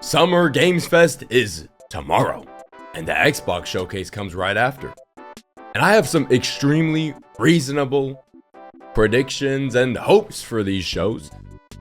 Summer Games Fest is tomorrow, and the Xbox showcase comes right after. And I have some extremely reasonable predictions and hopes for these shows.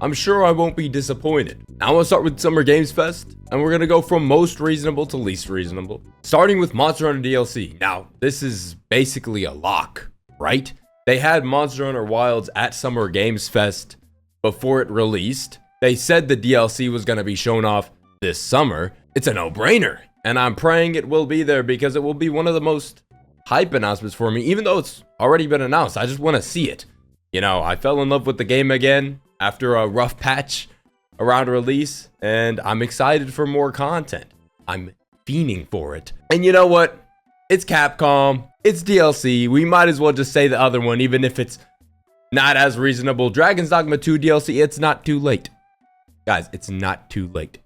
I'm sure I won't be disappointed. Now we'll start with Summer Games Fest, and we're gonna go from most reasonable to least reasonable. Starting with Monster Hunter DLC. Now, this is basically a lock, right? They had Monster Hunter Wilds at Summer Games Fest before it released. They said the DLC was gonna be shown off this summer. It's a no-brainer, and I'm praying it will be there because it will be one of the most hype announcements for me, even though it's already been announced. I just want to see it. You know, I fell in love with the game again after a rough patch around release, and I'm excited for more content. I'm fiending for it. And you know what? It's Capcom. It's DLC. We might as well just say the other one, even if it's not as reasonable. Dragon's Dogma 2 DLC, it's not too late. Guys, it's not too late.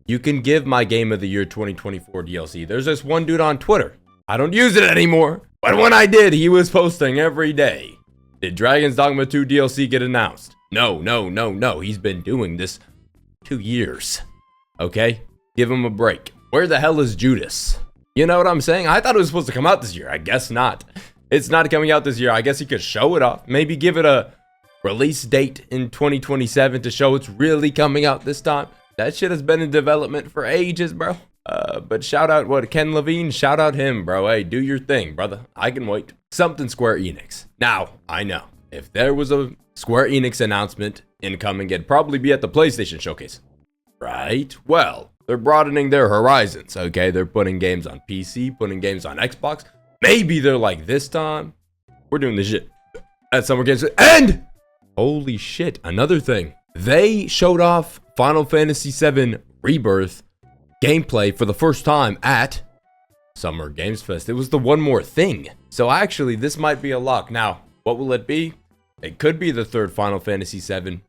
You can give my Game of the Year 2024 DLC. There's this one dude on Twitter. I don't use it anymore, but when I did, he was posting every day. Did Dragon's Dogma 2 DLC get announced? No. He's been doing this 2 years. Okay? Give him a break. Where the hell is Judas? You know what I'm saying? I thought it was supposed to come out this year. I guess not. It's not coming out this year. I guess he could show it off. Maybe give it a release date in 2027 to show it's really coming out this time. That shit has been in development for ages, bro. But shout out Ken Levine, shout out him, bro. Hey, do your thing, brother. I can wait. Something Square Enix. Now, I know, if there was a Square Enix announcement incoming, it'd probably be at the PlayStation Showcase. Right? Well, they're broadening their horizons, okay? They're putting games on PC, putting games on Xbox. Maybe they're like, this time, we're doing this shit at Summer Games. And, holy shit, another thing. They showed off Final Fantasy VII Rebirth gameplay for the first time at Summer Games Fest. It was the one more thing. So actually, this might be a lock. Now, what will it be? It could be the third Final Fantasy VII.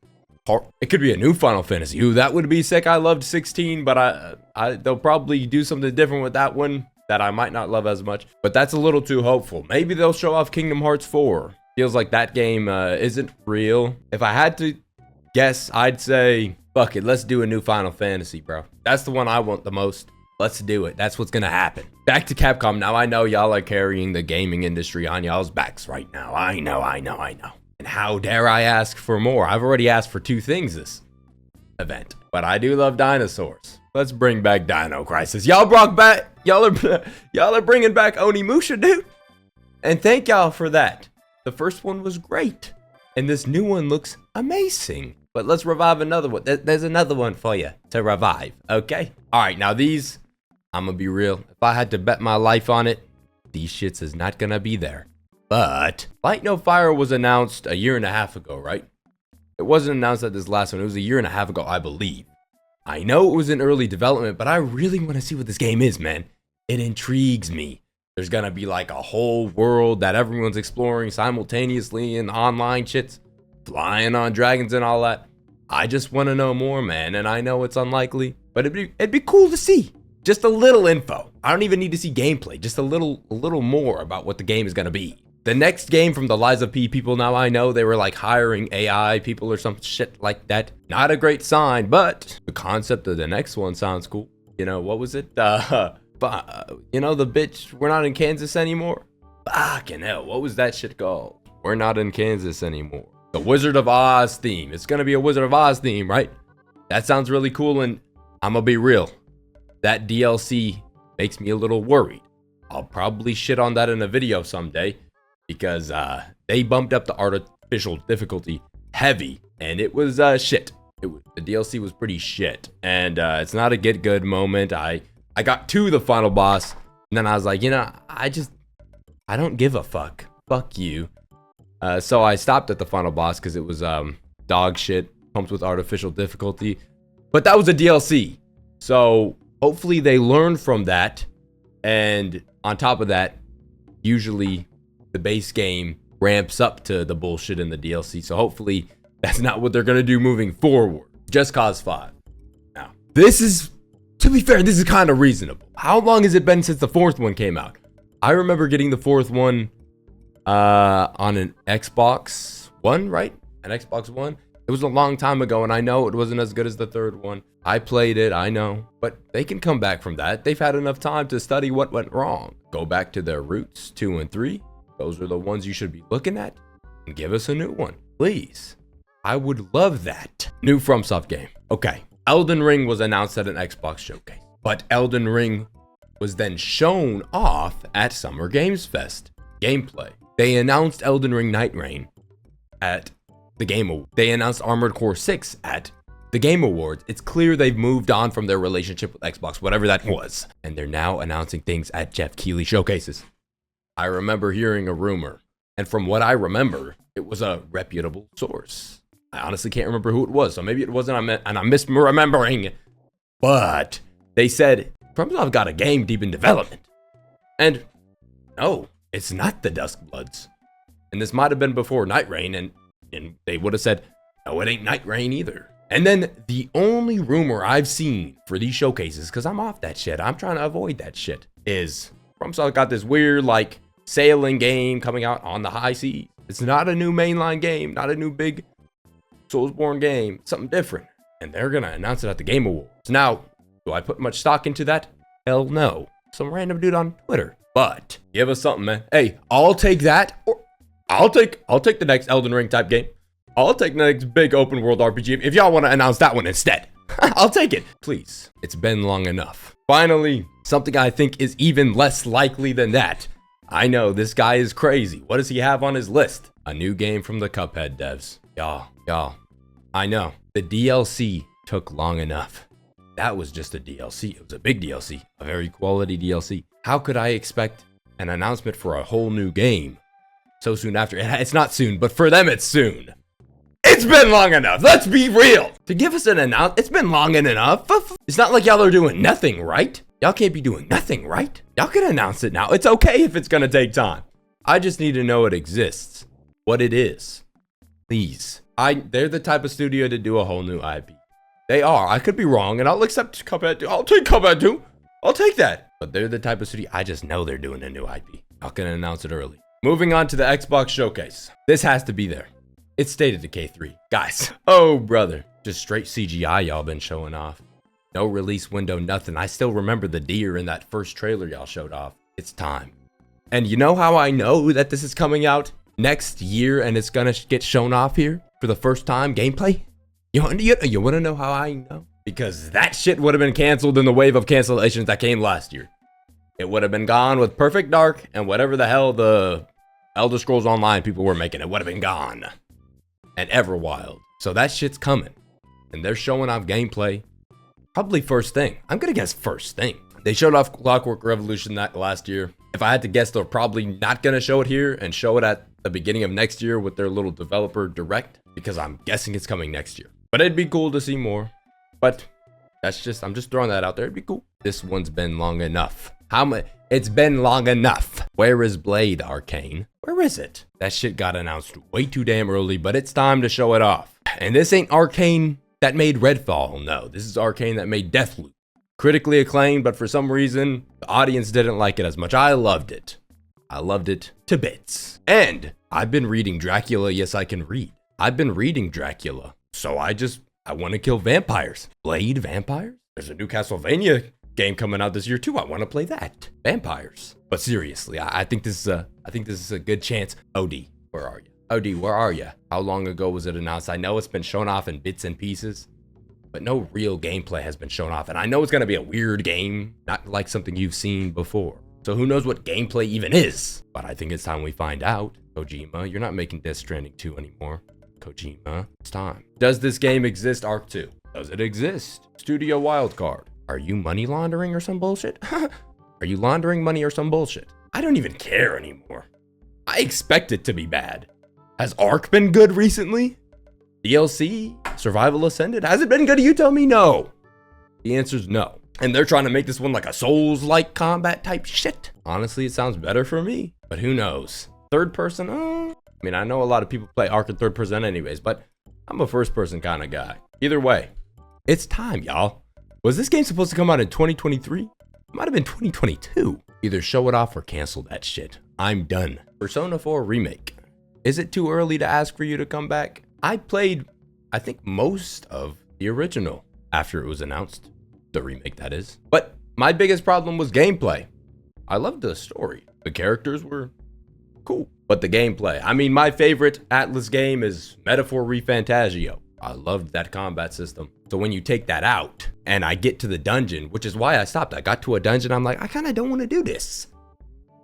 It could be a new Final Fantasy. Ooh, that would be sick. I loved 16, but they'll probably do something different with that one that I might not love as much. But that's a little too hopeful. Maybe they'll show off Kingdom Hearts 4. Feels like that game isn't real. If I had to guess, I'd say, fuck it, let's do a new Final Fantasy, bro. That's the one I want the most. Let's do it. That's what's gonna happen. Back to Capcom. Now, I know y'all are carrying the gaming industry on y'all's backs right now. I know. And how dare I ask for more? I've already asked for 2 things this event. But I do love dinosaurs. Let's bring back Dino Crisis. Y'all brought back, y'all are bringing back Onimusha, dude. And thank y'all for that. The first one was great. And this new one looks amazing. But let's revive another one. There's another one for you to revive, okay? All right, now these, I'm gonna be real. If I had to bet my life on it, these shits is not gonna be there. But Light No Fire was announced a year and a half ago, right? It wasn't announced at this last one. It was a year and a half ago, I believe. I know it was in early development, but I really want to see what this game is, man. It intrigues me. There's gonna be like a whole world that everyone's exploring simultaneously in online shits. Flying on dragons and all that. I just want to know more, man, and I know it's unlikely, but it'd be cool to see. Just a little info. I don't even need to see gameplay. Just a little more about what the game is gonna be. The next game from the Liza P people, now I know they were like hiring AI people or some shit like that. Not a great sign, but the concept of the next one sounds cool. You know, what was it? You know, the bitch, we're not in Kansas anymore. Fucking hell, what was that shit called? We're not in Kansas anymore. The Wizard of Oz theme. It's gonna be a Wizard of Oz theme, right? That sounds really cool, and I'm gonna be real. That DLC makes me a little worried. I'll probably shit on that in a video someday because they bumped up the artificial difficulty heavy, and it was shit. The DLC was pretty shit, and it's not a get good moment. I got to the final boss, and then I was like, you know, I don't give a fuck. Fuck you. So I stopped at the final boss because it was dog shit, pumped with artificial difficulty. But that was a DLC. So hopefully they learn from that. And on top of that, usually the base game ramps up to the bullshit in the DLC. So hopefully that's not what they're going to do moving forward. Just Cause 5. Now, this is, to be fair, this is kind of reasonable. How long has it been since the 4th one came out? I remember getting the 4th one on an Xbox One, right? An Xbox One. It was a long time ago, and I know it wasn't as good as the third one. I played it, I know. But they can come back from that. They've had enough time to study what went wrong. Go back to their roots, 2 and 3. Those are the ones you should be looking at. And give us a new one, please. I would love that. New FromSoft game. Okay, Elden Ring was announced at an Xbox showcase. But Elden Ring was then shown off at Summer Games Fest. Gameplay. They announced Elden Ring Night Rain at the Game Awards. They announced Armored Core 6 at the Game Awards. It's clear they've moved on from their relationship with Xbox, whatever that was. And they're now announcing things at Jeff Keighley showcases. I remember hearing a rumor, and from what I remember, it was a reputable source. I honestly can't remember who it was, so maybe it wasn't, and I'm misremembering. But they said, FromSoft got a game deep in development. And no, it's not the Duskbloods. And this might have been before Night Rain, and they would have said, no, it ain't Night Rain either. And then the only rumor I've seen for these showcases, because I'm off that shit, I'm trying to avoid that shit, is FromSoft got this weird, like, sailing game coming out on the high seas. It's not a new mainline game, not a new big Soulsborne game, something different. And they're gonna announce it at the Game Awards. Now, do I put much stock into that? Hell no. Some random dude on Twitter. But give us something, man. Hey, I'll take that, or I'll take the next Elden Ring type game. I'll take the next big open world RPG if y'all want to announce that one instead. I'll take it. Please. It's been long enough. Finally, something I think is even less likely than that. I know this guy is crazy. What does he have on his list? A new game from the Cuphead devs. Y'all, I know. The DLC took long enough. That was just a DLC. It was a big DLC, a very quality DLC. How could I expect an announcement for a whole new game so soon after? It's not soon, but for them it's soon. It's been long enough. Let's be real. To give us an announcement, it's been long enough. It's not like y'all are doing nothing, right? Y'all can't be doing nothing, right? Y'all can announce it now. It's okay if it's gonna take time. I just need to know it exists, what it is. Please. They're the type of studio to do a whole new IP. They are. I could be wrong, and I'll accept Cuphead 2. I'll take Cuphead 2. I'll take that. But they're the type of studio, I just know they're doing a new IP. Y'all can announce it early. Moving on to the Xbox showcase. This has to be there. It's State of Decay 3. Guys, oh brother. Just straight CGI y'all been showing off. No release window, nothing. I still remember the deer in that first trailer y'all showed off. It's time. And you know how I know that this is coming out next year and it's gonna get shown off here for the first time gameplay? You wanna know how I know? Because that shit would have been canceled in the wave of cancellations that came last year. It would have been gone with Perfect Dark and whatever the hell the Elder Scrolls Online people were making. It would have been gone. And Everwild. So that shit's coming. And they're showing off gameplay. Probably first thing. I'm gonna guess first thing. They showed off Clockwork Revolution that last year. If I had to guess, they're probably not gonna show it here and show it at the beginning of next year with their little developer direct, because I'm guessing it's coming next year. But it'd be cool to see more. But I'm just throwing that out there. It'd be cool. This one's been long enough. How much? It's been long enough. Where is Blade, Arcane? Where is it? That shit got announced way too damn early, but it's time to show it off. And this ain't Arcane that made Redfall, no. This is Arcane that made Deathloop. Critically acclaimed, but for some reason, the audience didn't like it as much. I loved it. I loved it to bits. And I've been reading Dracula. Yes, I can read. I've been reading Dracula. So I want to kill vampires. Blade vampires? There's a new Castlevania game coming out this year too. I want to play that. Vampires. But seriously, I think this is a good chance. OD, where are you? OD, where are you? How long ago was it announced? I know it's been shown off in bits and pieces, but no real gameplay has been shown off. And I know it's going to be a weird game, not like something you've seen before. So who knows what gameplay even is? But I think it's time we find out. Kojima, you're not making Death Stranding 2 anymore. Kojima, it's time. Does this game exist, Arc 2? Does it exist? Studio Wildcard. Are you money laundering or some bullshit? Are you laundering money or some bullshit? I don't even care anymore. I expect it to be bad. Has Ark been good recently? DLC? Survival Ascended? Has it been good? You tell me no. The answer's no. And they're trying to make this one like a Souls-like combat type shit. Honestly, it sounds better for me, but who knows? Third person? I mean, I know a lot of people play Ark in third person anyways, but I'm a first person kind of guy. Either way, it's time, y'all. Was this game supposed to come out in 2023? It might have been 2022. Either show it off or cancel that shit. I'm done. Persona 4 Remake. Is it too early to ask for you to come back? I played I think, most of the original after it was announced. The remake, that is. But my biggest problem was gameplay. I loved the story. The characters were cool. But the gameplay. I mean, my favorite Atlas game is Metaphor ReFantazio. I loved that combat system. So when you take that out and I get to the dungeon, which is why I stopped. I got to a dungeon. I'm like, I kind of don't want to do this.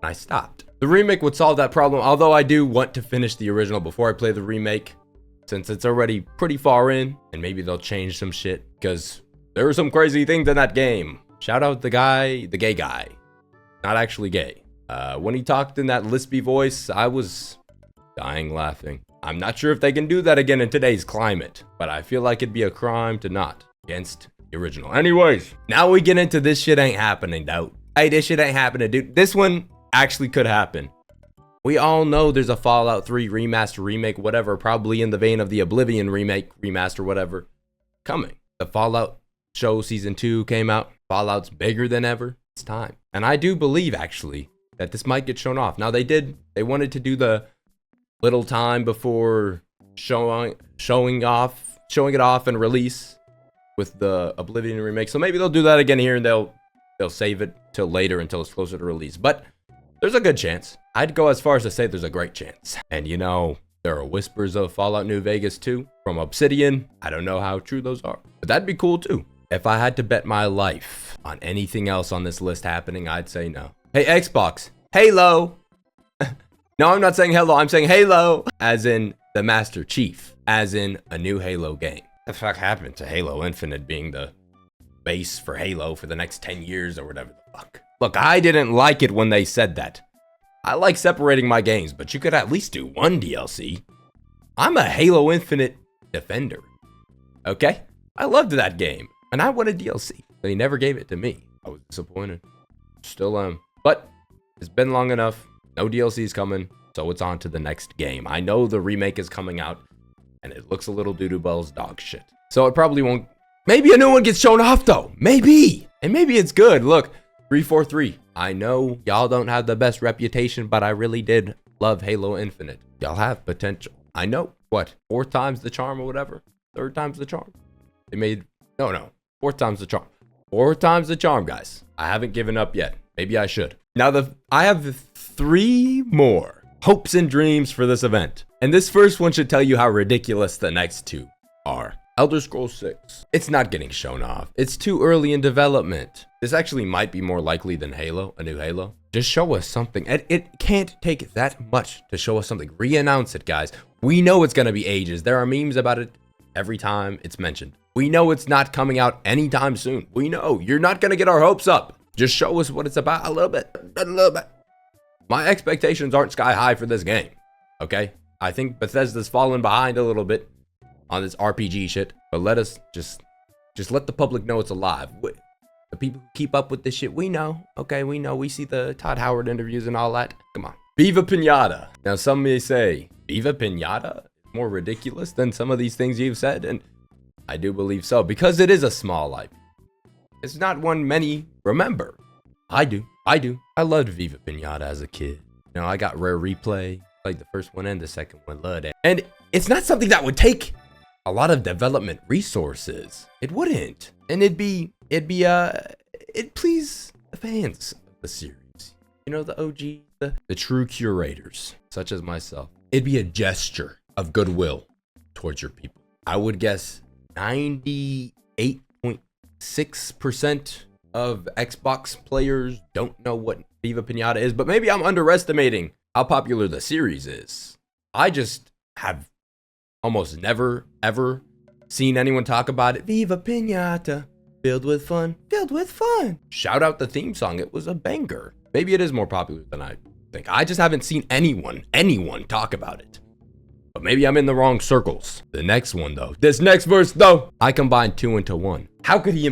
And I stopped. The remake would solve that problem. Although I do want to finish the original before I play the remake, since it's already pretty far in, and maybe they'll change some shit because there were some crazy things in that game. Shout out the gay guy. Not actually gay. When he talked in that lispy voice, I was dying laughing. I'm not sure if they can do that again in today's climate, but I feel like it'd be a crime to not against the original. Anyways, now we get into this shit ain't happening, though. Hey, this shit ain't happening, dude. This one actually could happen. We all know there's a Fallout 3 remaster, remake, whatever, probably in the vein of the Oblivion remake, remaster, whatever, coming. The Fallout show season 2 came out. Fallout's bigger than ever. It's time. And I do believe, actually, that this might get shown off. Now, they wanted to do the little time before showing it off and release with the Oblivion remake. So maybe they'll do that again here, and they'll save it till later, until it's closer to release. But there's a good chance. I'd go as far as to say there's a great chance. And you know, there are whispers of Fallout New Vegas 2 from Obsidian. I don't know how true those are, but that'd be cool too. If I had to bet my life on anything else on this list happening, I'd say no. Hey, Xbox, Halo. No, I'm not saying hello. I'm saying Halo, as in the Master Chief, as in a new Halo game. The fuck happened to Halo Infinite being the base for Halo for the next 10 years or whatever the fuck? Look, I didn't like it when they said that. I like separating my games, but you could at least do one DLC. I'm a Halo Infinite defender. Okay? I loved that game, and I wanted DLC. They never gave it to me. I was disappointed. Still am. But it's been long enough. No DLC's coming, so it's on to the next game. I know the remake is coming out, and it looks a little doo-doo-bells dog shit. So it probably won't. Maybe a new one gets shown off, though. Maybe. And maybe it's good. Look, 343. I know y'all don't have the best reputation, but I really did love Halo Infinite. Y'all have potential. I know. What? 4 times the charm or whatever? 3rd time's the charm. They made... No. 4th time's the charm. 4 times the charm, guys. I haven't given up yet. Maybe I should. Now, I have 3 more hopes and dreams for this event. And this first one should tell you how ridiculous the next 2 are. Elder Scrolls 6. It's not getting shown off. It's too early in development. This actually might be more likely than Halo, a new Halo. Just show us something. It can't take that much to show us something. Re-announce it, guys. We know it's going to be ages. There are memes about it every time it's mentioned. We know it's not coming out anytime soon. We know. You're not going to get our hopes up. Just show us what it's about a little bit. A little bit. My expectations aren't sky high for this game. Okay? I think Bethesda's fallen behind a little bit on this RPG shit, but let us just let the public know it's alive. The people who keep up with this shit, we know. Okay, we know. We see the Todd Howard interviews and all that. Come on. Viva Pinata. Now, some may say, Viva Pinata is more ridiculous than some of these things you've said, and I do believe so, because it is a small IP. It's not one many remember. I do. I loved Viva Pinata as a kid. You know, I got Rare Replay, like the first one and the second one, loved it. And it's not something that would take a lot of development resources. It wouldn't. And it'd please the fans of the series. You know, the OG, the true curators, such as myself. It'd be a gesture of goodwill towards your people. I would guess 98.6% of Xbox players don't know what Viva Pinata is, but maybe I'm underestimating how popular the series is. I just have almost never, ever seen anyone talk about it. Viva Pinata, filled with fun, filled with fun. Shout out the theme song. It was a banger. Maybe it is more popular than I think. I just haven't seen anyone talk about it. But maybe I'm in the wrong circles. The next one, though. This next verse, though. I combined 2 into 1. How could he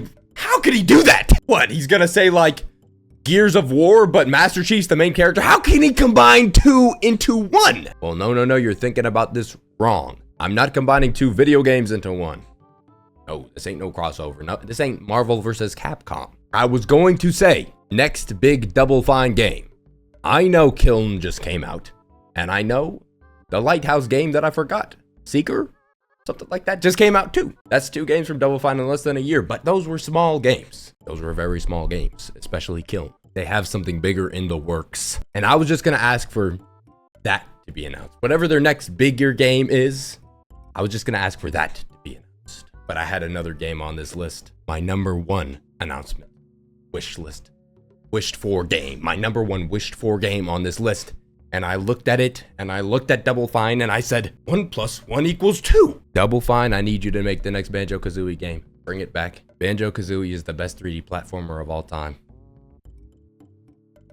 do that? What, he's gonna say, like, Gears of War, but Master Chief's the main character? How can he combine 2 into 1? Well, no, you're thinking about this wrong. I'm not combining 2 video games into 1. No, this ain't no crossover. No, this ain't Marvel versus Capcom. I was going to say, next big Double Fine game. I know Kiln just came out, and I know the Lighthouse game that I forgot. Seeker? something like that just came out too. That's 2 games from Double Fine in less than a year, but those were small games. Those were very small games, especially Kiln. They have something bigger in the works. And I was just gonna ask for that to be announced. Whatever their next bigger game is, I was just gonna ask for that to be announced. But I had another game on this list. My number 1 announcement. Wishlist. Wished for game. My number 1 wished for game on this list. And I looked at it, and I looked at Double Fine, and I said, 1 + 1 = 2. Double Fine, I need you to make the next Banjo-Kazooie game. Bring it back. Banjo-Kazooie is the best 3D platformer of all time.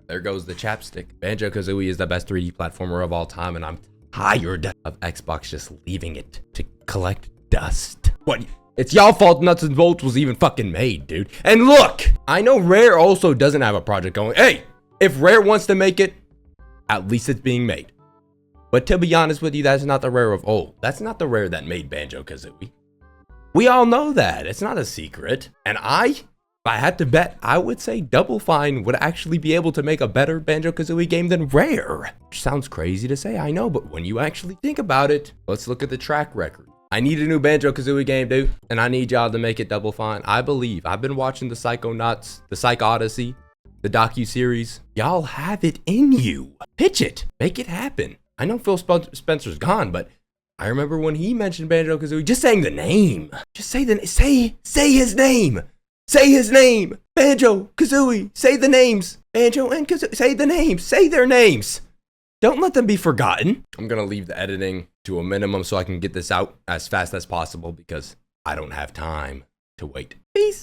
There goes the chapstick. Banjo-Kazooie is the best 3D platformer of all time, and I'm tired of Xbox just leaving it to collect dust. What? It's y'all fault Nuts and Bolts was even fucking made, dude. And look, I know Rare also doesn't have a project going. Hey, if Rare wants to make it, at least it's being made. But to be honest with you, that's not the Rare of old. That's not the Rare that made Banjo-Kazooie. We all know that. It's not a secret. And if I had to bet, I would say Double Fine would actually be able to make a better Banjo-Kazooie game than Rare. Which sounds crazy to say, I know, but when you actually think about it, let's look at the track record. I need a new Banjo-Kazooie game, dude, and I need y'all to make it Double Fine. I believe. I've been watching the Psychonauts, the Psych Odyssey, the docu-series. Y'all have it in you. Pitch it. Make it happen. I know Phil Spencer's gone, but I remember when he mentioned Banjo-Kazooie, just saying the name. Just say his name. Say his name. Banjo-Kazooie. Say the names. Banjo and Kazooie. Say the names. Say their names. Don't let them be forgotten. I'm going to leave the editing to a minimum so I can get this out as fast as possible because I don't have time to wait. Peace.